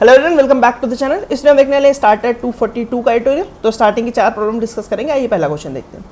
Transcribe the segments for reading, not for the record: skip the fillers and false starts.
Hello everyone, welcome back to the channel. इसमें हम देखने वाले स्टार्टर 242 का ट्यूटोरियल। तो स्टार्टिंग की 4 प्रॉब्लम डिस्कस करेंगे। आइए पहला क्वेश्चन देखते हैं।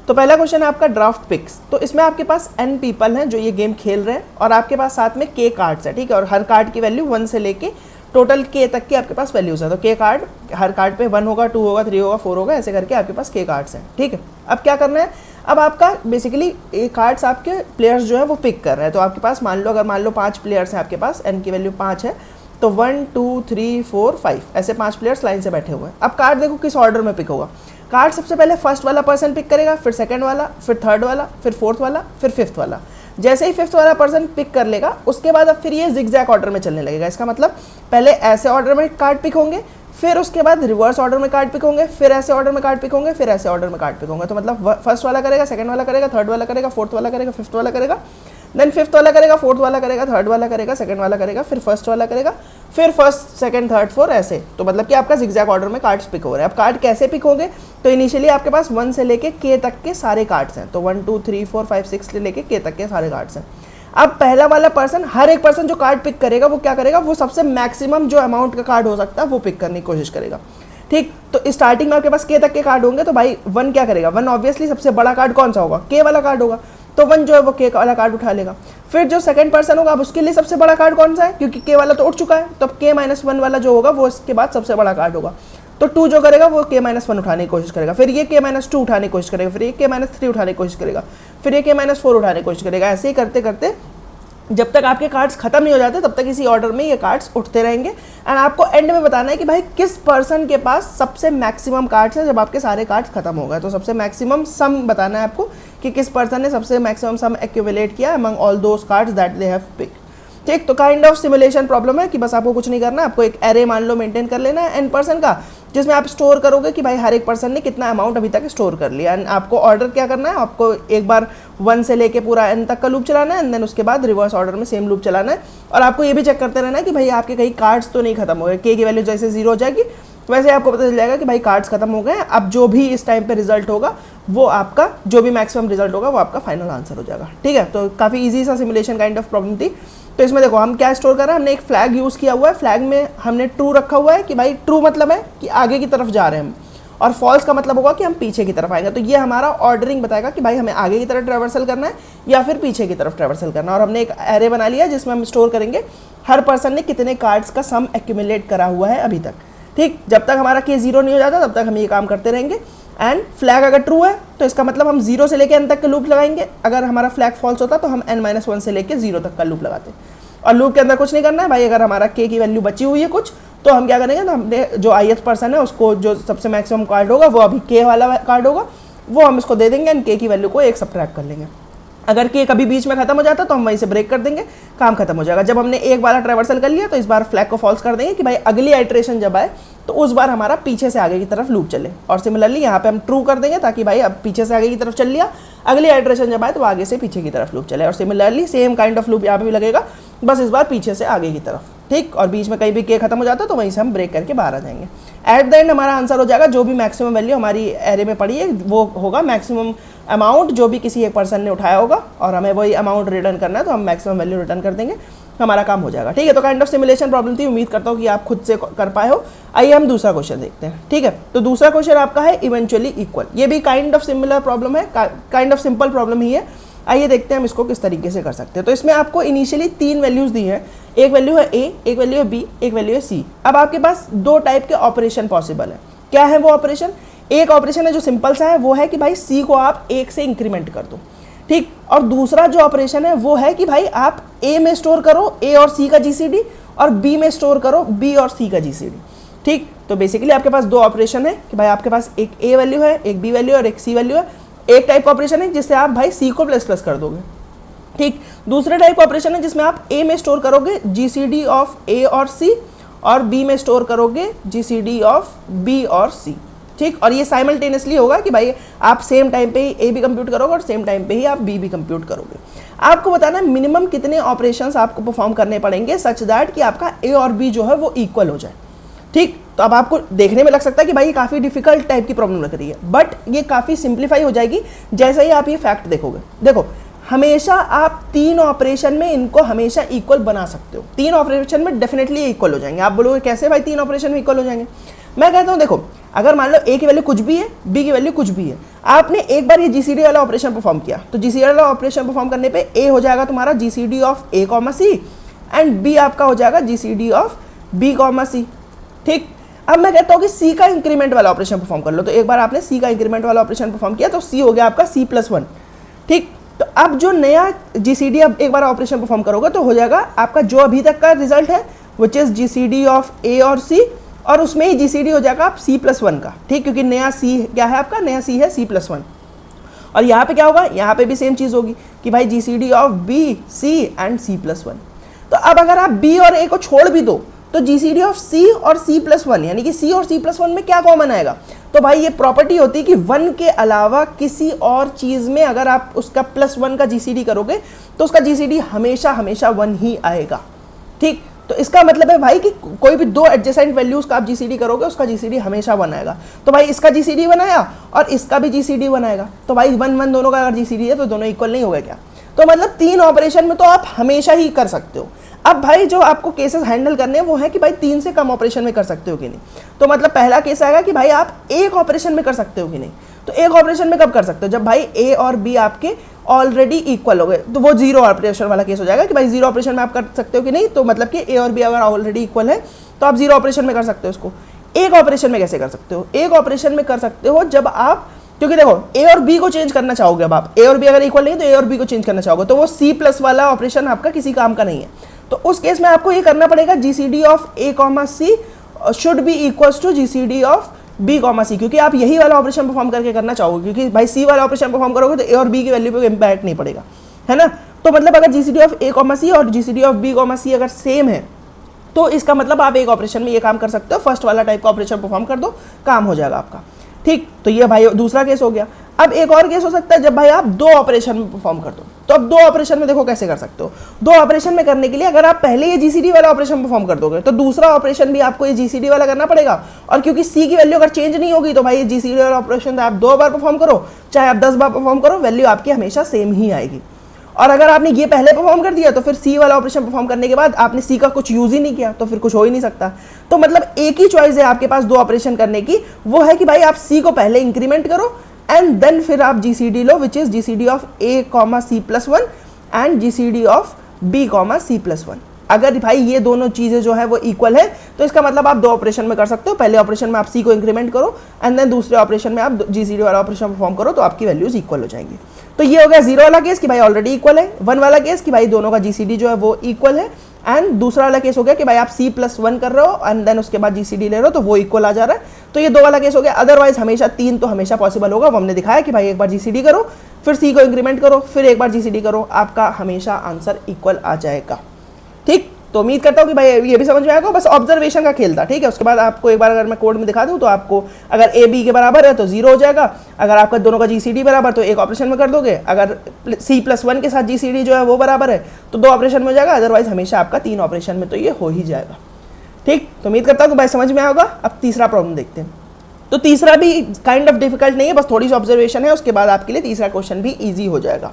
तो पहला क्वेश्चन है आपका ड्राफ्ट पिक्स। तो इसमें आपके पास n पीपल हैं जो ये गेम खेल रहे हैं और आपके पास साथ में k कार्ड्स है, ठीक है। और हर कार्ड की वैल्यू 1 से लेके टोटल k तक की आपके पास वैल्यूज है। तो k कार्ड, हर कार्ड पे 1 होगा, 2 होगा, 3 होगा, 4 होगा, ऐसे करके आपके पास k कार्ड्स हैं, ठीक है। अब क्या करना है, अब आपका बेसिकली ये कार्ड्स आपके प्लेयर्स जो है वो पिक कर रहे हैं। तो आपके पास मान लो 5 प्लेयर्स हैं आपके पास, n की वैल्यू 5 है, तो 1 2 3 4 5 ऐसे 5 प्लेयर्स लाइन से बैठे हुए हैं। अब कार्ड देखो किस ऑर्डर में पिक होगा। कार्ड सबसे पहले फर्स्ट वाला पर्सन पिक करेगा, फिर सेकंड वाला, फिर थर्ड वाला, फिर फोर्थ वाला, फिर फिफ्थ वाला। जैसे ही फिफ्थ वाला पर्सन पिक कर लेगा उसके बाद अब फिर ये जिगजैग ऑर्डर में चलने लगेगा। इसका मतलब पहले ऐसे ऑर्डर में कार्ड पिक होंगे, फिर उसके बाद रिवर्स ऑर्डर में कार्ड पिक होंगे, फिर ऐसे ऑर्डर में कार्ड पिक होंगे, फिर ऐसे ऑर्डर में कार्ड पिक होंगे। तो मतलब फर्स्ट वाला करेगा, सेकंड वाला करेगा, थर्ड वाला करेगा, फोर्थ वाला करेगा, फिफ्थ वाला करेगा, देन फिफ्थ वाला करेगा, फोर्थ वाला करेगा, थर्ड वाला करेगा, सेकंड वाला करेगा, फिर फर्स्ट वाला करेगा, फिर फर्स्ट सेकंड थर्ड फोर ऐसे। तो मतलब कि आपका जिगजैग ऑर्डर में कार्ड्स पिक हो रहे हैं। अब कार्ड कैसे पिक होंगे, तो इनिशियली आपके पास 1 से लेके k तक के सारे कार्ड्स हैं। तो 1 2 3 4 5 6 से लेके k तक के सारे कार्ड्स हैं। अब पहला वाला पर्सन, हर एक पर्सन जो कार्ड पिक करेगा वो क्या करेगा, वो सबसे मैक्सिमम जो अमाउंट का कार्ड हो सकता है वो पिक करने की कोशिश करेगा, ठीक। तो स्टार्टिंग में आपके पास k तक के कार्ड होंगे, तो भाई 1 क्या करेगा, 1 ऑब्वियसली सबसे बड़ा कार्ड कौन सा होगा, k वाला कार्ड होगा, तो 1 जो है वो k वाला कार्ड उठा लेगा। फिर जो सेकंड पर्सन होगा, अब उसके लिए सबसे बड़ा कार्ड कौन सा है, क्योंकि k वाला तो उठ चुका है, तो k-1 वाला जो होगा वो इसके बाद सबसे बड़ा कार्ड होगा। तो 2 जो करेगा वो k-1 उठाने की कोशिश करेगा, फिर ये k-2 उठाने की कोशिश करेगा, फिर ये k-3 उठाने की कोशिश करेगा, फिर ये k-4 उठाने की कोशिश करेगा। ऐसे ही करते करते जब तक आपके कार्ड्स खत्म नहीं हो जाते तब तक इसी ऑर्डर में ये कार्ड्स उठते रहेंगे। एंड आपको एंड में बताना है कि भाई किस पर्सन के पास सबसे मैक्सिमम कार्ड्स है जब आपके सारे कार्ड्स खत्म हो गए। तो सबसे मैक्सिमम सम बताना है आपको कि किस पर्सन ने सबसे मैक्सिमम सम एक्यूमुलेट किया among all those cards that they have picked, ठीक। तो काइंड ऑफ सिमुलेशन प्रॉब्लम है कि बस आपको कुछ नहीं करना है, आपको एक एरे मान लो मेंटेन कर लेना है n पर्सन का, जिसमें आप स्टोर करोगे कि भाई हर एक पर्सन ने कितना अमाउंट अभी तक स्टोर कर लिया। एंड आपको ऑर्डर क्या करना है, आपको एक बार 1 से लेके पूरा n तक का लूप चलाना है, एंड देन उसके बाद रिवर्स ऑर्डर में सेम लूप चलाना है। और आपको ये भी चेक करते रहना है कि भाई आपके कहीं कार्ड्स तो नहीं खत्म हो गए। k की वैल्यू जैसे 0 हो जाएगी वैसे आपको पता चल जाएगा कि भाई कार्ड्स खत्म हो गए हैं। अब जो भी इस टाइम पे रिजल्ट होगा वो आपका, जो भी मैक्सिमम रिजल्ट होगा वो आपका फाइनल आंसर हो जाएगा, ठीक है। तो काफ़ी ईजी सा सिमुलेशन काइंड ऑफ प्रॉब्लम थी। तो इसमें देखो हम क्या स्टोर कर रहे हैं, हमने एक फ्लैग यूज़ किया हुआ है। फ्लैग में हमने ट्रू रखा हुआ है कि भाई ट्रू मतलब है कि आगे की तरफ जा रहे हैं हम, और फॉल्स का मतलब होगा कि हम पीछे की तरफ आएंगे। तो ये हमारा ऑर्डरिंग बताएगा कि भाई हमें आगे की तरफ ट्रैवर्सल करना है या फिर पीछे की तरफ ट्रैवर्सल करना है। और हमने एक एरे बना लिया जिसमें हम स्टोर करेंगे हर पर्सन ने कितने कार्ड्स का सम एक्यूमुलेट करा हुआ है अभी तक, ठीक। जब तक हमारा k 0 नहीं हो जाता तब तक हम ये काम करते रहेंगे। एंड फ्लैग अगर ट्रू है तो इसका मतलब हम 0 से लेकर n तक का लूप लगाएंगे। अगर हमारा फ्लैग फॉल्स होता तो हम n-1 से लेकर 0 तक का लूप लगाते। और लूप के अंदर कुछ नहीं करना है भाई। अगर हमारा k की वैल्यू बची हुई है कुछ, तो हम क्या करेंगे, तो हमने जो ith पर्सन है उसको जो सबसे मैक्सिमम कार्ड होगा वो अभी k वाला कार्ड होगा, वो हम इसको दे देंगे एंड k की वैल्यू को 1 सब्ट्रैक्ट कर लेंगे। अगर k कभी बीच में खत्म हो जाता तो हम वहीं से ब्रेक कर देंगे, काम खत्म हो जाएगा। जब हमने एक बार ट्रैवर्सल कर लिया तो इस बार फ्लैग को फॉल्स कर देंगे कि भाई अगली आइट्रेशन जब आए तो उस बार हमारा पीछे से आगे की तरफ लूप चले। और सिमिलरली यहाँ पे हम ट्रू कर देंगे ताकि भाई अब पीछे से आगे की तरफ चल लिया, अगली आइट्रेशन जब आए तो आगे से पीछे की तरफ लूप चले। और similarly same kind of loop यहाँ पे भी लगेगा, बस इस बार पीछे से आगे की तरफ, ठीक। और बीच में कहीं भी k खत्म हो जाता है तो वहीं से हम ब्रेक करके बाहर आ जाएंगे। एट द एंड हमारा आंसर हो जाएगा जो भी मैक्सिमम वैल्यू हमारी एरे में पड़ी है वो होगा मैक्सिमम अमाउंट जो भी किसी एक पर्सन ने उठाया होगा, और हमें वही अमाउंट रिटर्न करना है तो हम मैक्सिमम वैल्यू रिटर्न कर देंगे, हमारा काम हो जाएगा, ठीक है। तो काइंड ऑफ सिमुलेशन प्रॉब्लम थी, उम्मीद करता हूँ कि आप खुद से कर पाए हो। आइए हम दूसरा क्वेश्चन देखते हैं, ठीक है। तो दूसरा क्वेश्चन आपका है इवेंचुअली इक्वल। ये भी काइंड ऑफ सिमिलर प्रॉब्लम है, काइंड ऑफ सिंपल प्रॉब्लम ही है। आइए देखते हैं हम इसको किस तरीके से कर सकते हैं। तो इसमें आपको इनिशियली 3 वैल्यूज दी हैं, एक वैल्यू है a, एक वैल्यू है b, एक वैल्यू है c। अब आपके पास 2 टाइप के ऑपरेशन पॉसिबल है। क्या है वो ऑपरेशन? एक ऑपरेशन है जो सिंपल सा है, वो है कि भाई c को आप 1 से इंक्रीमेंट कर दो, ठीक। और दूसरा जो ऑपरेशन है वो है कि भाई आप a में स्टोर करो a और c का GCD, और b में स्टोर करो b और c का GCD, ठीक। तो बेसिकली आपके पास 2 ऑपरेशन है कि भाई आपके पास एक a वैल्यू है, एक b वैल्यू है और एक c वैल्यू है। एक टाइप का ऑपरेशन है जिससे आप भाई c को प्लस प्लस कर दोगे, ठीक। दूसरा टाइप ऑपरेशन है जिसमें आप a में स्टोर करोगे GCD ऑफ a और c, और b में स्टोर करोगे GCD ऑफ b और c, ठीक। और ये साइमल्टेनियसली होगा कि भाई आप सेम टाइम पे ही a भी कंप्यूट करोगे और सेम टाइम पे ही आप b भी कंप्यूट करोगे। आपको बताना है मिनिमम कितने ऑपरेशंस आपको परफॉर्म करने पड़ेंगे सच दैट कि आपका a और b जो है वो इक्वल हो जाए, ठीक। तो अब आपको देखने में लग सकता है कि भाई ये काफ़ी डिफिकल्ट टाइप की प्रॉब्लम लग रही है, बट ये काफ़ी सिंप्लीफाई हो जाएगी जैसे ही आप ये फैक्ट देखोगे। देखो हमेशा आप 3 ऑपरेशन में इनको हमेशा इक्वल बना सकते हो। 3 ऑपरेशन में डेफिनेटली इक्वल हो जाएंगे। आप बोलोगे कैसे भाई 3 ऑपरेशन में इक्वल हो जाएंगे? मैं कहता हूँ देखो, अगर मान लो ए की वैल्यू कुछ भी है, बी की वैल्यू कुछ भी है, आपने एक बार ये जीसीडी वाला ऑपरेशन परफॉर्म किया, तो जीसीडी वाला ऑपरेशन परफॉर्म करने पे ए हो जाएगा तुम्हारा GCD of A comma C and B आपका हो जाएगा GCD of B comma C. ठीक, अब मैं कहता हूँ कि सी का इंक्रीमेंट वाला ऑपरेशन परफॉर्म कर लो। तो एक बार आपने सी का इंक्रीमेंट वाला ऑपरेशन परफॉर्म किया तो सी हो गया आपका सी प्लस 1। ठीक, तो अब जो नया जीसीडी अब एक बार ऑपरेशन परफॉर्म करोगे तो हो जाएगा आपका जो अभी तक का रिजल्ट है विच इज जीसीडी ऑफ ए और सी, और उसमें ही जीसीडी हो जाएगा आप सी प्लस 1 का। ठीक, क्योंकि नया सी क्या है आपका, नया सी है सी प्लस 1। और यहाँ पे क्या होगा, यहाँ पे भी सेम चीज़ होगी कि भाई GCD of B C and C plus 1। तो अब अगर आप बी और ए को छोड़ भी दो तो जीसीडी ऑफ सी और सी प्लस 1 यानी कि सी और सी प्लस 1 में क्या कॉमन आएगा? तो भाई ये प्रॉपर्टी होती है कि 1 के अलावा किसी और चीज़ में अगर आप उसका प्लस 1 का जीसीडी करोगे तो उसका जीसीडी हमेशा हमेशा 1 ही आएगा। ठीक, तो इसका मतलब है भाई कि कोई भी 2 एडजेसेंट वैल्यूज का आप जीसीडी करोगे उसका जीसीडी हमेशा 1 आएगा। तो भाई इसका जीसीडी 1 आया और इसका भी जीसीडी 1 आएगा, तो भाई 1 1 दोनों का अगर जीसीडी है तो दोनों इक्वल नहीं हो गए क्या? तो मतलब 3 ऑपरेशन में तो आप हमेशा ही कर सकते हो। अब भाई जो आपको केसेस हैंडल करने हैं वो है कि भाई 3 से कम ऑपरेशन में कर सकते हो कि नहीं। तो मतलब पहला केस आएगा कि भाई आप एक ऑपरेशन में कर सकते हो कि नहीं। तो एक ऑपरेशन में कब कर सकते हो? जब भाई ए और बी आपके ऑलरेडी इक्वल हो गए, तो वो 0 ऑपरेशन वाला केस हो जाएगा कि भाई 0 ऑपरेशन में आप कर सकते हो कि नहीं। तो मतलब कि ए और बी अगर ऑलरेडी इक्वल है तो आप 0 ऑपरेशन में कर सकते हो इसको। एक ऑपरेशन में कैसे कर सकते हो? एक ऑपरेशन में कर सकते हो जब आप, क्योंकि देखो ए और बी को चेंज करना चाहोगे, अब आप ए और बी अगर इक्वल नहीं तो ए और बी को चेंज करना चाहोगे तो वो सी प्लस वाला ऑपरेशन आपका किसी काम का नहीं है। तो उस केस में आपको ये करना पड़ेगा GCD of A comma C should be equals to GCD of B comma C, क्योंकि आप यही वाला ऑपरेशन परफॉर्म करके करना चाहोगे, क्योंकि भाई सी वाला ऑपरेशन परफॉर्म करोगे तो ए और बी की वैल्यू पे इंपैक्ट नहीं पड़ेगा, है ना। तो मतलब अगर जीसीडी ऑफ ए कॉमा सी और जीसीडी ऑफ बी कॉमा सी अगर सेम है तो इसका मतलब आप एक ऑपरेशन में ये काम कर सकते हो, फर्स्ट वाला टाइप का ऑपरेशन परफॉर्म कर दो, काम हो जाएगा आपका। ठीक, तो ये भाई दूसरा केस हो गया। अब एक और केस हो सकता है जब भाई आप 2 ऑपरेशन में परफॉर्म कर दो। तो अब 2 ऑपरेशन में देखो कैसे कर सकते हो। 2 ऑपरेशन में करने के लिए अगर आप पहले ये जीसीडी वाला ऑपरेशन परफॉर्म कर दोगे तो दूसरा ऑपरेशन भी आपको ये जीसीडी वाला करना पड़ेगा, और क्योंकि सी की वैल्यू अगर चेंज नहीं होगी तो भाई ये जीसीडी वाला ऑपरेशन आप 2 बार परफॉर्म करो चाहे आप 10 बार परफॉर्म करो, वैल्यू आपकी हमेशा सेम ही आएगी। और अगर आपने ये पहले परफॉर्म कर दिया तो फिर सी वाला ऑपरेशन परफॉर्म करने के बाद आपने सी का कुछ यूज ही नहीं किया तो फिर कुछ हो ही नहीं सकता। तो मतलब एक ही चॉइस है आपके पास 2 ऑपरेशन करने की, वो है कि भाई आप सी को पहले इंक्रीमेंट करो एंड देन फिर आप जीसीडी लो which is GCD of A comma C plus 1 and GCD of B comma C plus 1। अगर भाई ये दोनों चीजें जो है वो इक्वल है तो इसका मतलब आप 2 ऑपरेशन में कर सकते हो। पहले ऑपरेशन में आप सी को इंक्रीमेंट करो एंड देन दूसरे ऑपरेशन में आप जीसीडी वाला ऑपरेशन परफॉर्म करो तो आपकी वैल्यूज इक्वल हो जाएंगी। तो ये हो गया 0 वाला केस कि भाई ऑलरेडी इक्वल है, 1 वाला केस कि भाई दोनों का जीसीडी जो है वो इक्वल है, एंड दूसरा वाला केस हो गया कि भाई आप सी प्लस 1 कर रहे हो एंड देन उसके बाद जीसीडी ले रहे हो तो वो इक्वल आ जा रहा है। तो ये 2 वाला केस हो गया। अदरवाइज हमेशा 3 तो हमेशा पॉसिबल होगा। वो हमने दिखाया कि भाई एक बार जीसीडी करो फिर सी को इंक्रीमेंट करो फिर एक बार जीसीडी करो, आपका हमेशा आंसर इक्वल आ जाएगा। ठीक, तो उम्मीद करता हूँ कि भाई ये भी समझ में आएगा। बस ऑब्जर्वेशन का खेल था, ठीक है। उसके बाद आपको एक बार अगर मैं कोड में दिखा दूँ तो आपको अगर ए बी के बराबर है तो 0 हो जाएगा, अगर आपका दोनों का जीसीडी बराबर तो एक ऑपरेशन में कर दोगे, अगर सी प्लस 1 के साथ जीसीडी जो है वो बराबर है तो 2 ऑपरेशन में हो जाएगा, अदरवाइज हमेशा आपका 3 ऑपरेशन में तो ये हो ही जाएगा। ठीक, तो उम्मीद करता हूँ कि भाई समझ में आएगा। अब तीसरा प्रॉब्लम देखते हैं। तो तीसरा भी काइंड ऑफ डिफिकल्ट नहीं है, बस थोड़ी सी ऑब्जर्वेशन है, उसके बाद आपके लिए तीसरा क्वेश्चन भी ईजी हो जाएगा।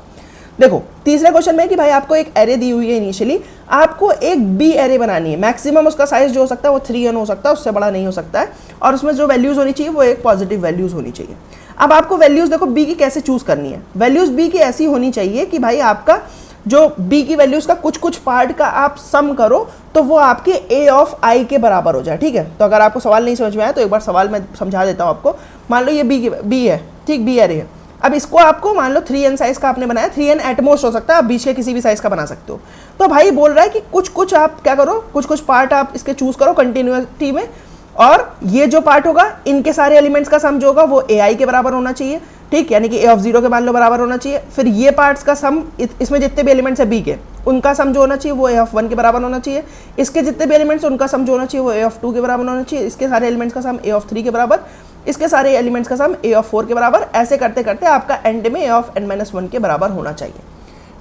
देखो तीसरे क्वेश्चन में कि भाई आपको एक एरे दी हुई है, इनिशियली आपको एक बी एरे बनानी है। मैक्सिमम उसका साइज जो हो सकता है वो 3n हो सकता है, उससे बड़ा नहीं हो सकता है, और उसमें जो वैल्यूज होनी चाहिए वो एक पॉजिटिव वैल्यूज होनी चाहिए। अब आपको वैल्यूज देखो बी की कैसे चूज करनी है। वैल्यूज बी की ऐसी होनी चाहिए कि भाई आपका जो बी की वैल्यूज का कुछ कुछ पार्ट का आप सम करो तो वो आपके ए ऑफ आई के बराबर हो जाए। ठीक है, तो अगर आपको सवाल नहीं समझ में आया तो एक बार सवाल मैं समझा देता हूँ आपको। मान लो ये बी है, ठीक, बी एरे है। अब इसको आपको मान लो 3n साइज का आपने बनाया, 3n एटमोस्ट हो सकता है, आप बीच के किसी भी साइज का बना सकते हो। तो भाई बोल रहा है कि कुछ कुछ आप क्या करो, कुछ कुछ पार्ट आप इसके चूज करो कंटिन्यूटी में, और ये जो पार्ट होगा इनके सारे एलिमेंट्स का सम जो होगा वो ए आई के बराबर होना चाहिए। ठीक, यानी कि ए ऑफ 0 के मान लो बराबर होना चाहिए। फिर ये पार्ट्स का सम, इसमें जितने भी एलिमेंट्स है बी के, उनका सम जो होना चाहिए वो ए ऑफ 1 के बराबर होना चाहिए। इसके जितने भी एलिमेंट्स उनका सम जो होना चाहिए वो ए ऑफ 2 के बराबर होना चाहिए। इसके सारे एलिमेंट्स का सम ए ऑफ 3 के बराबर, इसके सारे एलिमेंट्स का सम ए ऑफ 4 के बराबर। ऐसे करते करते आपका एंड में ए ऑफ n-1 के बराबर होना चाहिए।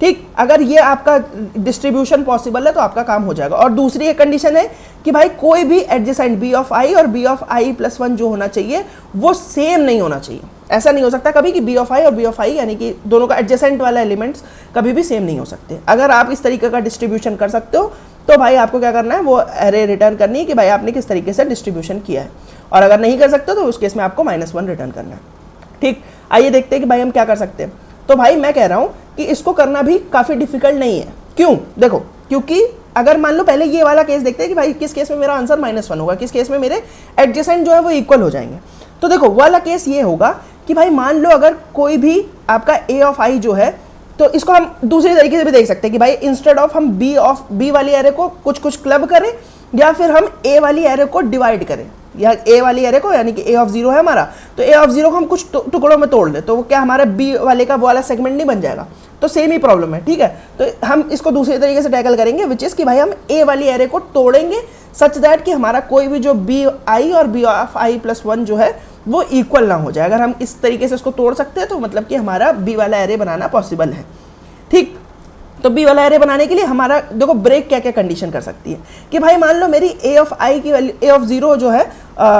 ठीक, अगर ये आपका डिस्ट्रीब्यूशन पॉसिबल है तो आपका काम हो जाएगा। और दूसरी एक कंडीशन है कि भाई कोई भी एडजेसेंट बी ऑफ आई और बी ऑफ आई प्लस 1 जो होना चाहिए वो सेम नहीं होना चाहिए। ऐसा नहीं हो सकता कभी कि बी ऑफ आई और बी ऑफ आई यानी कि दोनों का एडजेसेंट वाला एलिमेंट्स कभी भी सेम नहीं हो सकते। अगर आप इस तरीके का डिस्ट्रीब्यूशन कर सकते हो तो भाई आपको क्या करना है, वो एरे रिटर्न करनी है कि भाई आपने किस तरीके से डिस्ट्रीब्यूशन किया है। और अगर नहीं कर सकते तो उस केस में आपको -1 रिटर्न करना है। ठीक, आइए देखते हैं कि भाई हम क्या कर सकते हैं। तो भाई मैं कह रहा हूँ कि इसको करना भी काफ़ी डिफिकल्ट नहीं है। क्यों? देखो, क्योंकि अगर मान लो पहले ये वाला केस देखते हैं कि भाई किस केस में मेरा आंसर -1 होगा, किस केस में मेरे एडजेसेंट जो है वो इक्वल हो जाएंगे। तो देखो वाला केस ये होगा कि भाई मान लो अगर कोई भी आपका ए ऑफ आई जो है, तो इसको हम दूसरे तरीके से भी देख सकते हैं कि भाई इंस्टेड ऑफ हम बी वाली एरे को कुछ क्लब करें या फिर हम ए वाली एरे को डिवाइड करें, या ए वाली एरे को यानी कि ए ऑफ 0 है हमारा, तो ए ऑफ 0 को हम कुछ टुकड़ों में तोड़ दें तो वो क्या हमारा बी वाले का वो वाला सेगमेंट नहीं बन जाएगा। तो सेम ही प्रॉब्लम है। ठीक है, तो हम इसको दूसरे तरीके से टैकल करेंगे विच इज़ कि भाई हम ए वाली एरे को तोड़ेंगे सच दैट कि हमारा कोई भी जो बी आई और बी ऑफ आई +1 जो है वो इक्वल ना हो जाए। अगर हम इस तरीके से इसको तोड़ सकते हैं तो मतलब कि हमारा बी वाला एरे बनाना पॉसिबल है। ठीक, तो बी वाला एरे बनाने के लिए हमारा देखो ब्रेक क्या क्या कंडीशन कर सकती है कि भाई मान लो मेरी ए ऑफ आई की वैल्यू ए ऑफ 0 जो है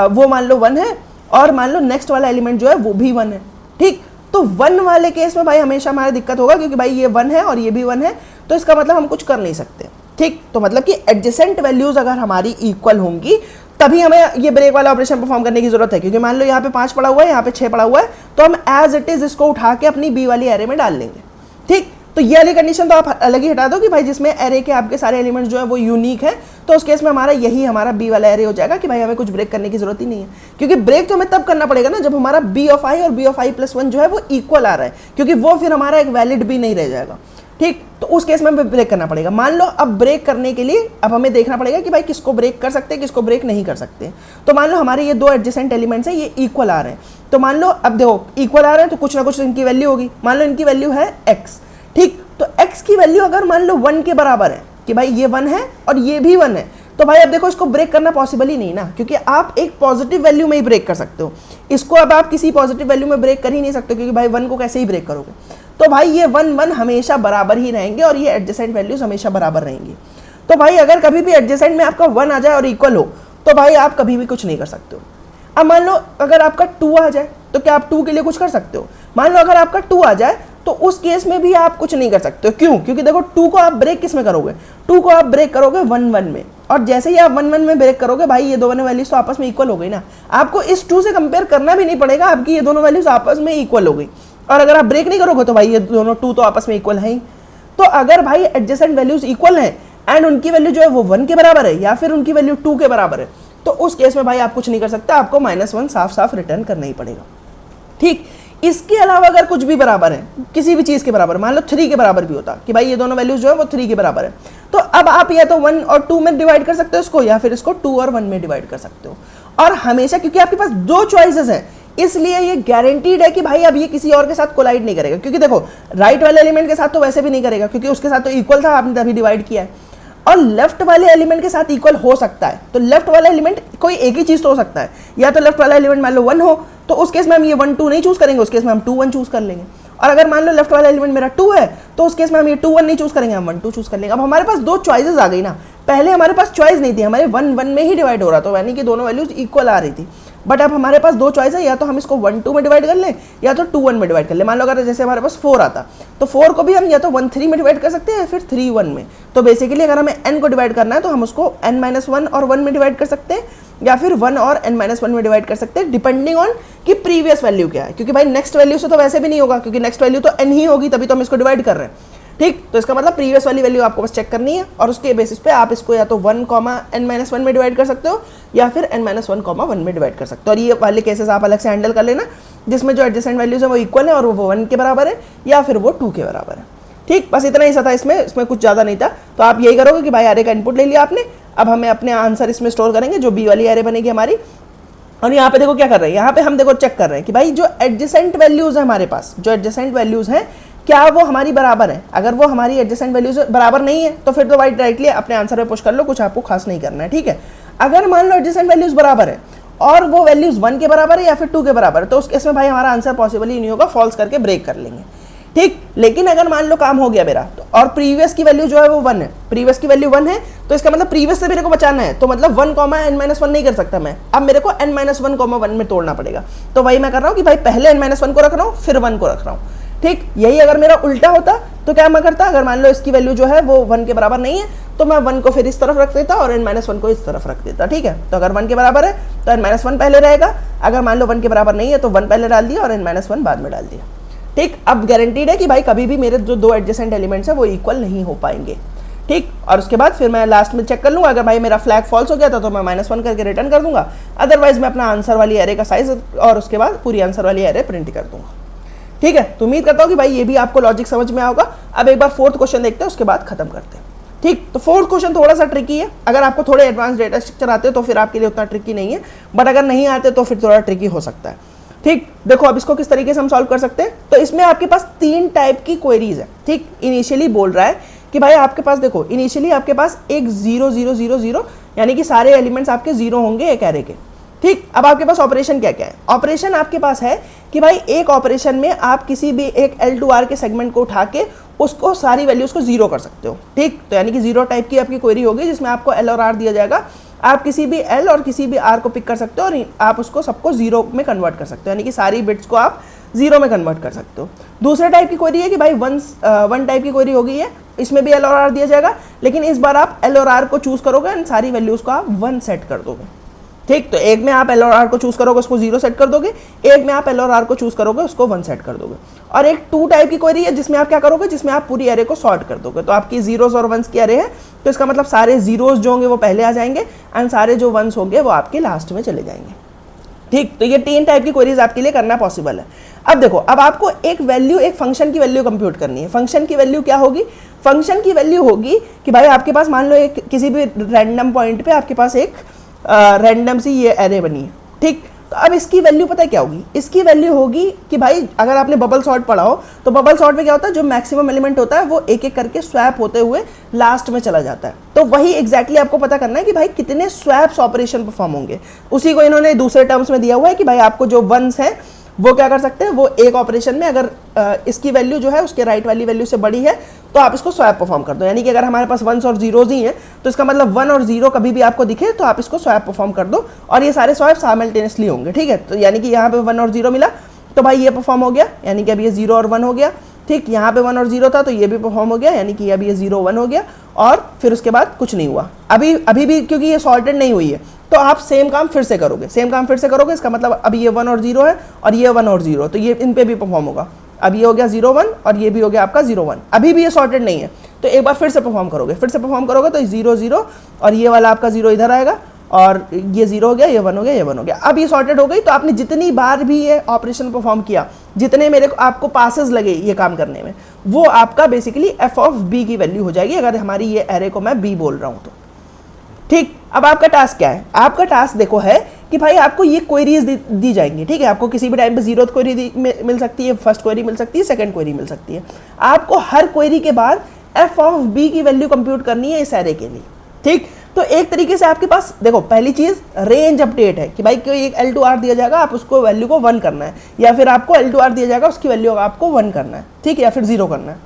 वो मान लो 1 है और मान लो नेक्स्ट वाला एलिमेंट जो है वो भी 1 है। ठीक, तो 1 वाले केस में भाई हमेशा हमारा दिक्कत होगा क्योंकि भाई ये 1 है और ये भी 1 है, तो इसका मतलब हम कुछ कर नहीं सकते। ठीक, तो मतलब कि एडजेसेंट वैल्यूज अगर हमारी इक्वल होंगी तभी हमें ये ब्रेक वाला ऑपरेशन परफॉर्म करने की जरूरत है। क्योंकि मान लो यहाँ पे 5 पड़ा हुआ है, यहाँ पे 6 पड़ा हुआ है, तो हम एज इट इज इसको उठा के अपनी बी वाली एरे में डाल लेंगे। ठीक, तो ये वाली कंडीशन तो आप अलग ही हटा दो कि भाई जिसमें एरे के आपके सारे एलिमेंट्स जो है वो यूनिक है, तो उस केस में हमारा बी वाला एरे हो जाएगा कि भाई हमें कुछ ब्रेक करने की जरूरत ही नहीं है। क्योंकि ब्रेक तो हमें तब करना पड़ेगा ना जब हमारा बी ऑफ आई और बी ऑफ आई +1 जो है वो इक्वल आ रहा है, क्योंकि वो फिर हमारा एक वैलिड भी नहीं रह जाएगा। ठीक, तो उस केस में हमें ब्रेक करना पड़ेगा। मान लो अब ब्रेक करने के लिए अब हमें देखना पड़ेगा कि भाई किसको ब्रेक कर सकते हैं, किसको ब्रेक नहीं कर सकते। तो मान लो हमारे ये 2 एडजेसेंट एलिमेंट्स हैं, ये इक्वल आ रहे हैं, तो मान लो अब देखो इक्वल आ रहे हैं तो कुछ ना कुछ इनकी वैल्यू होगी। मान लो इनकी वैल्यू है x। ठीक, तो x की वैल्यू अगर मान लो 1 के बराबर है कि भाई ये 1 है और ये भी 1 है, तो भाई अब देखो इसको ब्रेक करना पॉसिबल ही नहीं ना, क्योंकि आप एक पॉजिटिव वैल्यू में ही ब्रेक कर सकते हो। इसको अब आप किसी पॉजिटिव वैल्यू में ब्रेक कर ही नहीं सकते, क्योंकि भाई 1 को कैसे ही ब्रेक करोगे। तो भाई ये 1 हमेशा बराबर ही रहेंगे और ये एडजेसेंट वैल्यूज हमेशा बराबर रहेंगी। तो भाई अगर कभी भी एडजेसेंट में आपका 1 आ जाए और इक्वल हो तो भाई आप कभी भी कुछ नहीं कर सकते हो। अब मान लो अगर आपका 2 आ जाए तो क्या आप 2 के लिए कुछ कर सकते हो? मान लो अगर आपका 2 आ जाए तो उस केस में भी आप कुछ नहीं कर सकते हो। क्यों? क्योंकि देखो 2 को आप ब्रेक किस में करोगे? 2 को आप ब्रेक करोगे 1 में, और जैसे ही आप 1 में ब्रेक करोगे भाई ये दोनों वैल्यूज तो आपस में इक्वल हो गई ना। आपको इस 2 से कंपेयर करना भी नहीं पड़ेगा, आपकी ये दोनों वैल्यूज आपस में इक्वल हो गई। और अगर आप ब्रेक नहीं करोगे तो भाई ये दोनों 2 तो आपस में इक्वल है ही। तो अगर भाई एडजेसेंट वैल्यूज इक्वल हैं एंड उनकी वैल्यू जो है वो 1 के बराबर है या फिर उनकी वैल्यू 2 के बराबर है, तो उस केस में भाई आप कुछ नहीं कर सकते, आपको -1 साफ साफ रिटर्न करना ही पड़ेगा। ठीक, इसके अलावा अगर कुछ भी बराबर है, किसी भी चीज के बराबर, मान लो 3 के बराबर भी होता कि भाई ये दोनों वैल्यूज जो है वो 3 के बराबर है, तो अब आप या तो 1 और 2 में डिवाइड कर सकते हो इसको, या फिर इसको 2 और 1 में डिवाइड कर सकते हो। और हमेशा क्योंकि आपके पास 2 चॉइसेस हैं इसलिए ये गारंटीड है कि भाई अब ये किसी और के साथ कोलाइड नहीं करेगा। क्योंकि देखो राइट वाले एलिमेंट के साथ तो वैसे भी नहीं करेगा क्योंकि उसके साथ तो इक्वल था, आपने तभी डिवाइड किया है। और लेफ्ट वाले एलिमेंट के साथ इक्वल हो सकता है, तो लेफ्ट वाला एलिमेंट कोई एक ही चीज तो हो सकता है, या तो लेफ्ट वाला एलिमेंट मान लो 1 हो तो उस केस में हम ये 1 2 नहीं चूज करेंगे, उस केस में हम 2 1 चूज कर लेंगे। और अगर मान लो लेफ्ट वाला एलिमेंट मेरा 2 है तो उस केस में हम ये 2 1 नहीं चूज करेंगे, हम 1 2 चूज कर लेंगे। अब हमारे पास 2 चॉइसेस आ गई ना। पहले हमारे पास चॉइस नहीं थी, हमारे 1 1 में ही डिवाइड हो रहा था, यानी कि दोनों वैल्यूज इक्वल आ रही थी। बट अब हमारे पास 2 चॉइस है, या तो हम इसको 1 2 में डिवाइड कर लें या तो 2 1 में डिवाइड कर लें। मान लो अगर जैसे हमारे पास 4 आता तो 4 को भी हम या तो 1 3 में डिवाइड कर सकते हैं या फिर 3 1 में। तो बेसिकली अगर हमें n को डिवाइड करना है तो हम उसको n-1 और 1 में डिवाइड कर सकते हैं, या फिर 1 और n-1 में डिवाइड कर सकते हैं, डिपेंडिंग ऑन कि प्रीवियस वैल्यू क्या है। क्योंकि भाई नेक्स्ट वैल्यू से तो वैसे भी नहीं होगा, क्योंकि नेक्स्ट वैल्यू तो n ही होगी, तभी तो हम इसको डिवाइड कर रहे हैं। ठीक, तो इसका मतलब प्रीवियस वाली वैल्यू आपको बस चेक करनी है और उसके बेसिस पे आप इसको या तो 1, n-1 में डिवाइड कर सकते हो या फिर n-1, 1 में डिवाइड कर सकते हो। और ये वाले केसेस आप अलग से हैंडल कर लेना जिसमें जो एडजेसेंट वैल्यूज है वो इक्वल है और वो 1 के बराबर है या फिर वो 2 के बराबर है। ठीक, बस इतना ही सा था इसमें कुछ ज़्यादा नहीं था। तो आप यही करोगे कि भाई एरे का इनपुट ले लिया आपने, अब हमें अपने आंसर इसमें स्टोर करेंगे जो बी वाली एरे बनेगी हमारी। और यहाँ पे देखो क्या कर रहे हैं, यहाँ पे हम देखो चेक कर रहे हैं कि भाई जो एडजेसेंट वैल्यूज है हमारे पास, जो एडजेसेंट वैल्यूज हैं क्या वो हमारी बराबर है। अगर वो हमारी एडजेसेंट वैल्यूज बराबर नहीं है तो फिर तो भाई डायरेक्टली अपने आंसर में पुश कर लो, कुछ आपको खास नहीं करना है। ठीक है, अगर मान लो एडजेसेंट वैल्यूज बराबर है और वो वैल्यूज 1 के बराबर है या फिर 2 के बराबर है, तो उस केस में भाई हमारा आंसर पॉसिबल ही नहीं होगा, फॉल्स करके ब्रेक कर लेंगे। ठीक। लेकिन अगर मान लो काम हो गया मेरा तो, और प्रीवियस की वैल्यू जो है वो 1 है, प्रीवियस की वैल्यू 1 है, तो इसका मतलब प्रीवियस से मेरे को बचाना है, तो मतलब 1 n-1 नहीं कर सकता मैं, अब मेरे को n-1 में तोड़ना पड़ेगा। तो वही मैं कर रहा हूँ कि भाई पहले n-1 को रख रहा हूँ फिर 1 को रख रहा हूँ। ठीक, यही अगर मेरा उल्टा होता तो क्या मैं करता, अगर मान लो इसकी वैल्यू जो है वो 1 के बराबर नहीं है तो मैं 1 को फिर इस तरफ रख देता और n-1 को इस तरफ रख देता। ठीक है, तो अगर 1 के बराबर है तो n-1 पहले रहेगा, अगर मान लो 1 के बराबर नहीं है तो 1 पहले डाल दिया और n-1 बाद में डाल दिया। ठीक, अब गारंटीड है कि भाई कभी भी मेरे जो दो एडजेसेंट एलिमेंट्स है वो इक्वल नहीं हो पाएंगे। ठीक, और उसके बाद फिर मैं लास्ट में चेक कर लूंगा, अगर भाई मेरा फ्लैग फॉल्स हो गया था तो मैं -1 करके रिटर्न कर दूंगा, अदरवाइज मैं अपना आंसर वाली एरे का साइज और उसके बाद पूरी आंसर वाली एरे प्रिंट कर दूंगा। ठीक है, तो उम्मीद करता हूँ कि भाई ये भी आपको लॉजिक समझ में आएगा। अब एक बार फोर्थ क्वेश्चन देखते हैं, उसके बाद खत्म करते हैं। ठीक, तो फोर्थ क्वेश्चन थोड़ा सा ट्रिकी है, अगर आपको थोड़े एडवांस डेटा स्ट्रक्चर आते हैं तो फिर आपके लिए उतना ट्रिकी नहीं है, बट अगर नहीं आते तो फिर थोड़ा ट्रिकी हो सकता है। ठीक, देखो अब इसको किस तरीके से हम सॉल्व कर सकते हैं। तो इसमें आपके पास 3 टाइप की क्वेरीज है। ठीक, इनिशियली बोल रहा है कि भाई आपके पास देखो, इनिशियली आपके पास एक 0 0 0 0 यानी कि सारे एलिमेंट्स आपके 0 होंगे एक एरे के। ठीक, अब आपके पास ऑपरेशन क्या क्या है। ऑपरेशन आपके पास है कि भाई एक ऑपरेशन में आप किसी भी एक L2R के सेगमेंट को उठा के उसको सारी वैल्यूज को 0 कर सकते हो। ठीक, तो यानी कि 0 टाइप की आपकी क्वेरी होगी जिसमें आपको L और R दिया जाएगा, आप किसी भी L और किसी भी R को पिक कर सकते हो और आप उसको सबको 0 में कन्वर्ट कर सकते हो, यानी कि सारी बिट्स को आप 0 में कन्वर्ट कर सकते हो। दूसरे टाइप की क्वेरी है कि भाई वन टाइप की क्वेरी होगी है, इसमें भी L और R दिया जाएगा, लेकिन इस बार आप L और R को चूज करोगे एंड सारी वैल्यूज को आप 1 सेट कर दोगे। ठीक, तो एक में आप L और R को चूज करोगे उसको 0 सेट कर दोगे, एक में आप L और R को चूज करोगे उसको 1 सेट कर दोगे। और एक 2 टाइप की क्वेरी है जिसमें आप क्या करोगे, जिसमें आप पूरी एरे को सॉर्ट कर दोगे। तो आपकी 0s और 1s की एरे है, तो इसका मतलब सारे 0s जो होंगे वो पहले आ जाएंगे एंड सारे जो 1s होंगे वो आपके लास्ट में चले जाएंगे। ठीक, तो ये 3 टाइप की क्वेरीज आपके लिए करना पॉसिबल है। अब देखो, अब आपको एक वैल्यू, एक फंक्शन की वैल्यू कंप्यूट करनी है। फंक्शन की वैल्यू क्या होगी, फंक्शन की वैल्यू होगी कि भाई आपके पास मान लो एक किसी भी रैंडम पॉइंट पे आपके पास एक रैंडम सी ये एरे बनी है। ठीक, तो अब इसकी वैल्यू पता है क्या होगी, इसकी वैल्यू होगी कि भाई अगर आपने बबल सॉर्ट पढ़ा हो तो बबल सॉर्ट में क्या होता है, जो मैक्सिमम एलिमेंट होता है वो एक एक करके स्वैप होते हुए लास्ट में चला जाता है। तो वही एग्जैक्टली आपको पता करना है कि भाई कितने स्वैप्स ऑपरेशन परफॉर्म होंगे। उसी को इन्होंने दूसरे टर्म्स में दिया हुआ है कि भाई आपको जो 1s हैं वो क्या कर सकते हैं, वो एक ऑपरेशन में अगर इसकी वैल्यू जो है उसके राइट वाली वैल्यू से बड़ी है तो आप इसको स्वैप परफॉर्म कर दो। यानी कि अगर हमारे पास 1s और 0s ही हैं तो इसका मतलब 1 और 0 कभी भी आपको दिखे तो आप इसको स्वैप परफॉर्म कर दो और ये सारे स्वैप साइमल्टेनियसली होंगे। ठीक है, तो यानी कि यहाँ पे 1 और 0 मिला तो भाई ये परफॉर्म हो गया, यानी कि अब ये 0 और 1 हो गया। ठीक, यहाँ पे 1 और 0 था तो ये भी परफॉर्म हो गया, यानी कि अब ये 0 1 हो गया और फिर उसके बाद कुछ नहीं हुआ। अभी भी क्योंकि ये सॉर्टेड नहीं हुई है तो आप सेम काम फिर से करोगे, इसका मतलब अब ये 1 और 0 है और ये 1 और 0, तो ये इन पे भी परफॉर्म होगा। अब ये हो गया 0 1 और ये भी हो गया आपका 0 1, अभी भी ये सॉर्टेड नहीं है तो एक बार फिर से परफॉर्म करोगे, तो 0 0 और ये वाला आपका 0 इधर आएगा और ये 0 हो गया, ये 1 हो गया, ये 1 हो गया। अब ये सॉर्टेड हो गई तो आपने जितनी बार भी ये ऑपरेशन परफॉर्म किया, जितने मेरे को आपको पासेस लगे ये काम करने में, वो आपका बेसिकली f ऑफ b की वैल्यू हो जाएगी अगर हमारी ये एरे को मैं b बोल रहा हूँ तो। ठीक, अब आपका टास्क क्या है, आपका टास्क देखो है कि भाई आपको ये क्वेरीज दी जाएंगी। ठीक है, आपको किसी भी टाइम पे 0th क्वेरी मिल सकती है, फर्स्ट क्वेरी मिल सकती है, सेकंड क्वेरी मिल सकती है। आपको हर क्वेरी के बाद f ऑफ b की वैल्यू कंप्यूट करनी है इस एरे के लिए। ठीक, तो एक तरीके से आपके पास देखो पहली चीज रेंज अपडेट है कि भाई कोई एक L2R दिया जाएगा, आप उसको वैल्यू को 1 करना है, या फिर आपको L2R दिया जाएगा उसकी वैल्यू आपको 1 करना है। ठीक है, या फिर 0 करना है,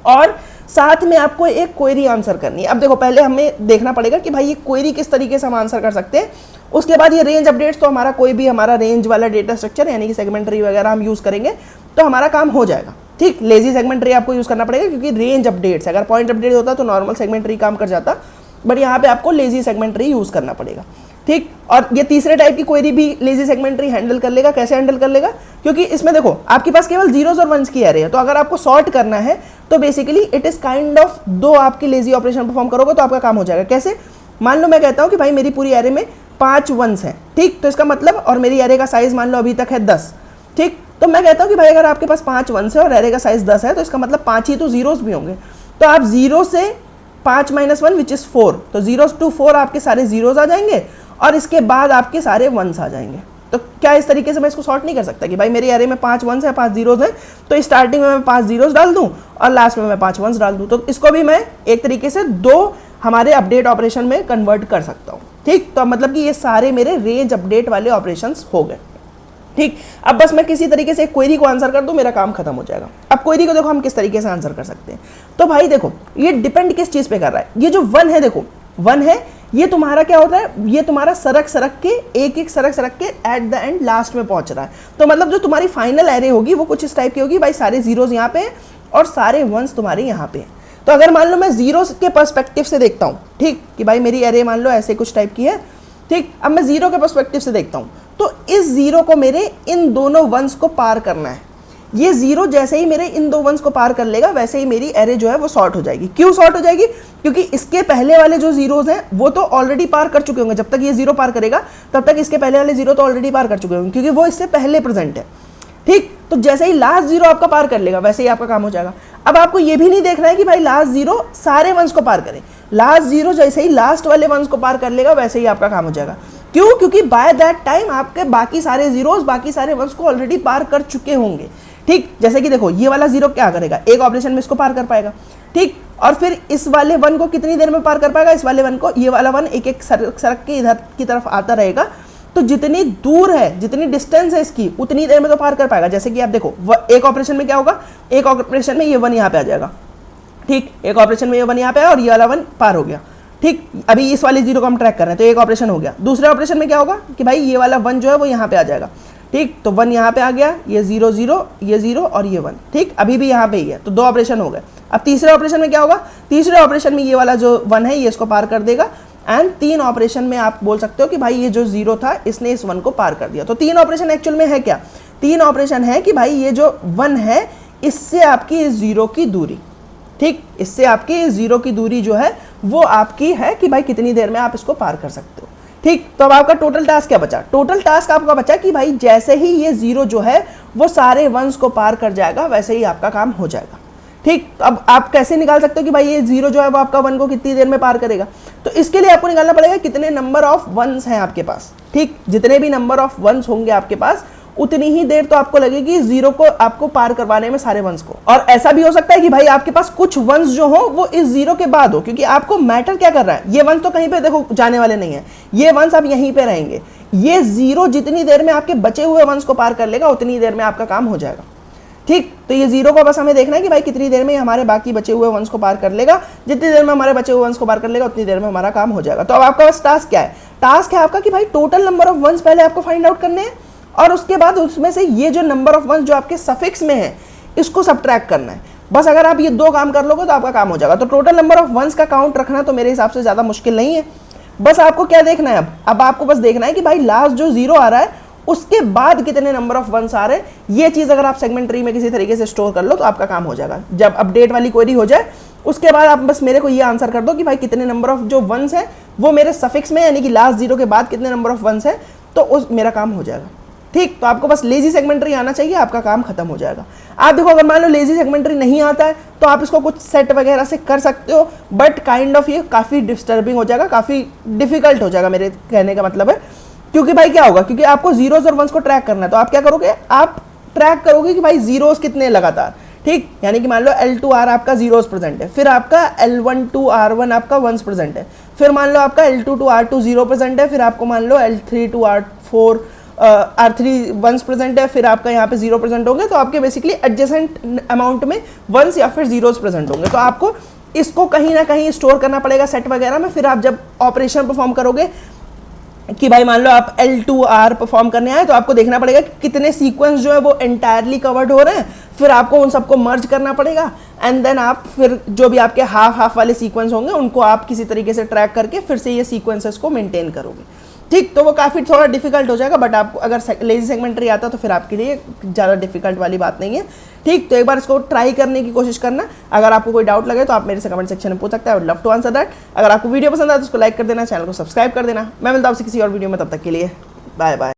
और साथ में आपको एक क्वेरी आंसर करनी है। अब देखो पहले हमें देखना पड़ेगा कि भाई ये क्वेरी किस तरीके से हम आंसर कर सकते हैं। उसके बाद ये रेंज अपडेट्स, तो हमारा कोई भी हमारा रेंज वाला डेटा स्ट्रक्चर यानी कि सेगमेंट ट्री वगैरह हम यूज करेंगे तो हमारा काम हो जाएगा। ठीक, लेजी सेगमेंट ट्री आपको यूज करना पड़ेगा क्योंकि रेंज अपडेट्स, अगर पॉइंट अपडेट होता तो नॉर्मल सेगमेंट ट्री काम कर जाता, बट यहाँ पे आपको लेजी सेगमेंट ट्री यूज करना पड़ेगा। ठीक, और ये तीसरे टाइप की क्वेरी भी लेजी सेगमेंट ट्री हैंडल कर लेगा। कैसे हैंडल कर लेगा, क्योंकि इसमें देखो आपके पास केवल 0s और 1s की एरे है, तो अगर आपको सॉर्ट करना है तो basically it is kind of 2 आपके लेजी ऑपरेशन परफॉर्म करोगे तो आपका काम हो जाएगा। कैसे, मान लो मैं कहता हूँ कि भाई मेरी पूरी एरे में 5 1s हैं। ठीक, तो इसका मतलब, और मेरी एरे का साइज मान लो अभी तक है 10। ठीक, तो मैं कहता हूँ कि भाई अगर आपके पास 5 1s है और एरे का साइज 10 है तो इसका मतलब 5 ही तो 0s भी होंगे, तो आप 0 से 5 - 1 विच इज 4, तो 0 to 4 आपके सारे 0s आ जाएंगे और इसके बाद आपके सारे 1s आ जाएंगे। तो क्या इस तरीके से मैं इसको सॉर्ट नहीं कर सकता कि भाई मेरी एरे में 5 1s है 5 0s हैं, तो स्टार्टिंग में मैं 5 0s डाल दूं और लास्ट में मैं 5 1s डाल दूं, तो इसको भी मैं एक तरीके से 2 हमारे अपडेट ऑपरेशन में कन्वर्ट कर सकता हूं। ठीक, तो मतलब कि ये सारे मेरे रेंज अपडेट वाले ऑपरेशंस हो गए। ठीक, अब बस मैं किसी तरीके से क्वेरी को आंसर कर दूं, मेरा काम खत्म हो जाएगा। अब क्वेरी को देखो हम किस तरीके से आंसर कर सकते हैं। तो भाई देखो ये डिपेंड किस चीज़ पे कर रहा है। ये जो 1 है, देखो 1 है, ये तुम्हारा क्या होता है, ये तुम्हारा सरक के एक सरक के एट द एंड लास्ट में पहुंच रहा है। तो मतलब जो तुम्हारी फाइनल एरे होगी वो कुछ इस टाइप की होगी, भाई सारे जीरोज यहाँ पे और सारे वंस तुम्हारे यहाँ पे। तो अगर मान लो मैं जीरो के पर्सपेक्टिव से देखता हूँ, ठीक, कि भाई मेरी एरे मान लो ऐसे कुछ टाइप की है, ठीक, अब मैं जीरो के पर्सपेक्टिव से देखता हूँ, तो इस जीरो को मेरे इन दोनों वंस को पार करना है। ये जीरो जैसे ही मेरे इन दो वंस को पार कर लेगा वैसे ही मेरी एरे जो है वो सॉर्ट हो जाएगी। क्यों सॉर्ट हो जाएगी? क्योंकि इसके पहले वाले जो जीरोज हैं वो तो ऑलरेडी पार कर चुके होंगे। जब तक ये जीरो पार करेगा तब तक इसके पहले वाले जीरो तो ऑलरेडी पार कर चुके होंगे, क्योंकि वो इससे पहले प्रेजेंट है। ठीक, तो जैसे ही लास्ट जीरो आपका पार कर लेगा वैसे ही आपका काम हो जाएगा। अब आपको ये भी नहीं देखना है कि भाई लास्ट जीरो सारे वंस को पार करे, लास्ट जीरो जैसे ही लास्ट वाले वंस को पार कर लेगा वैसे ही आपका काम हो जाएगा। क्यों? क्योंकि बाय दैट टाइम आपके बाकी सारे जीरोस बाकी सारे वंस को ऑलरेडी पार कर चुके होंगे। ठीक, जैसे कि देखो ये वाला जीरो क्या करेगा, एक ऑपरेशन में इसको पार कर पाएगा। ठीक, और फिर इस वाले वन को कितनी देर में पार कर पाएगा, इस वाले वन को, ये वाला वन एक एक सरक के इधर की तरफ आता रहेगा। तो जितनी दूर है, जितनी डिस्टेंस है इसकी, उतनी देर में तो पार कर पाएगा। जैसे कि आप देखो एक ऑपरेशन में क्या होगा, एक ऑपरेशन में ये वन यहाँ पे आ जाएगा। ठीक, एक ऑपरेशन में ये वन यहाँ पे है और ये वाला वन पार हो गया। ठीक, अभी इस वाले जीरो को हम ट्रैक कर रहे हैं तो एक ऑपरेशन हो गया। दूसरे ऑपरेशन में क्या होगा कि भाई ये वाला वन जो है वो यहाँ पे आ जाएगा। ठीक, तो वन यहाँ पे आ गया, ये जीरो जीरो, ये जीरो और ये वन। ठीक, अभी भी यहाँ पे ही है, तो दो ऑपरेशन हो गए। अब तीसरे ऑपरेशन में क्या होगा, तीसरे ऑपरेशन में ये वाला जो वन है ये इसको पार कर देगा। एंड तीन ऑपरेशन में आप बोल सकते हो कि भाई ये जो जीरो था इसने इस वन को पार कर दिया। तो तीन ऑपरेशन एक्चुअल में है क्या, तीन ऑपरेशन है कि भाई ये जो वन है इससे आपकी इस जीरो की दूरी, ठीक, इससे आपकी इस जीरो की दूरी जो है वो आपकी है कि भाई कितनी देर में आप इसको पार कर सकते हो। ठीक, तो अब आपका टोटल टास्क क्या बचा, टोटल टास्क आपका बचा कि भाई जैसे ही ये जीरो जो है वो सारे वंस को पार कर जाएगा वैसे ही आपका काम हो जाएगा। ठीक, तो अब आप कैसे निकाल सकते हो कि भाई ये जीरो जो है वो आपका वन को कितनी देर में पार करेगा। तो इसके लिए आपको निकालना पड़ेगा कितने नंबर ऑफ वंस हैं आपके पास। ठीक, जितने भी नंबर ऑफ वंस होंगे आपके पास उतनी ही देर तो आपको लगेगी जीरो को आपको पार करवाने में, सारे वंस को। और ऐसा भी हो सकता है कि भाई आपके पास कुछ वंस जो हो वो इस जीरो के बाद हो, क्योंकि आपको मैटर क्या कर रहा है, ये वंस तो कहीं पे देखो जाने वाले नहीं है, ये वंस अब यहीं पे रहेंगे। ये जीरो जितनी देर में आपके बचे हुए वंस को पार कर लेगा उतनी देर में आपका काम हो जाएगा। ठीक, तो ये जीरो को बस हमें देखना है कि भाई कितनी देर में हमारे बाकी बचे हुए वंस को पार कर लेगा। जितनी देर में हमारे बचे हुए वंस को पार कर लेगा उतनी देर में हमारा काम हो जाएगा। तो अब आपका बस टास्क क्या है, टास्क है आपका कि भाई टोटल नंबर ऑफ वंस पहले आपको फाइंड आउट करने हैं और उसके बाद उसमें से ये जो नंबर ऑफ वंस जो आपके सफिक्स में है इसको सबट्रैक्ट करना है। बस अगर आप ये दो काम कर लोगे तो आपका काम हो जाएगा। तो टोटल नंबर ऑफ वंस का काउंट रखना तो मेरे हिसाब से ज़्यादा मुश्किल नहीं है। बस आपको क्या देखना है, अब आपको बस देखना है कि भाई लास्ट जो जीरो आ रहा है उसके बाद कितने नंबर ऑफ वंस आ रहे हैं। ये चीज़ अगर आप सेगमेंट ट्री में किसी तरीके से स्टोर कर लो तो आपका काम हो जाएगा। जब अपडेट वाली क्वेरी हो जाए उसके बाद आप बस मेरे को ये आंसर कर दो कि भाई कितने नंबर ऑफ जो वंस है वो मेरे सफिक्स में, यानी कि लास्ट जीरो के बाद कितने नंबर ऑफ वंस है, तो उस मेरा काम हो जाएगा। ठीक, तो आपको बस लेजी सेगमेंट्री आना चाहिए, आपका काम खत्म हो जाएगा। आप देखो अगर मान लो लेजी सेगमेंट्री नहीं आता है तो आप इसको कुछ सेट वगैरह से कर सकते हो, बट काइंड ऑफ ये काफ़ी डिस्टर्बिंग हो जाएगा, काफ़ी डिफिकल्ट हो जाएगा, मेरे कहने का मतलब है। क्योंकि भाई क्या होगा, क्योंकि आपको जीरोस और वंस को ट्रैक करना है, तो आप क्या करोगे, आप ट्रैक करोगे कि भाई जीरोस कितने लगातार। ठीक, यानी कि मान लो L2R आपका जीरोस प्रेजेंट है, फिर आपका L1 to R1 आपका वंस प्रेजेंट है, फिर मान लो आपका L2 to R2 zero present है, फिर आपको मान लो L3 to R4 R3 once present है, फिर आपका यहाँ पे जीरो प्रेजेंट होंगे। तो आपके बेसिकली एडजेसेंट अमाउंट में वंस या फिर जीरोस प्रेजेंट होंगे। तो आपको इसको कहीं ना कहीं स्टोर करना पड़ेगा सेट वगैरह में। फिर आप जब ऑपरेशन परफॉर्म करोगे कि भाई मान लो आप L2R परफॉर्म करने आए तो आपको देखना पड़ेगा कि कितने सीक्वेंस जो है वो एंटायरली कवर्ड हो रहे हैं, फिर आपको उन सबको मर्ज करना पड़ेगा। एंड देन आप फिर जो भी आपके हाफ वाले सीक्वेंस होंगे उनको आप किसी तरीके से ट्रैक करके फिर से ये सीक्वेंसेस को मेंटेन करोगे। ठीक, तो वो काफ़ी थोड़ा डिफिकल्ट हो जाएगा, बट आपको अगर लेजी सेगमेंट्री आता तो फिर आपके लिए ज़्यादा डिफिकल्ट वाली बात नहीं है। ठीक, तो एक बार इसको ट्राई करने की कोशिश करना। अगर आपको कोई डाउट लगे तो आप मेरे से कमेंट सेक्शन में पूछ सकते हैं, I would love to answer that. अगर आपको वीडियो पसंद आए तो उसको लाइक कर देना, चैनल को सब्सक्राइब कर देना। मैं मिलता हूँ आपसे किसी और वीडियो में, तब तक के लिए बाय बाय।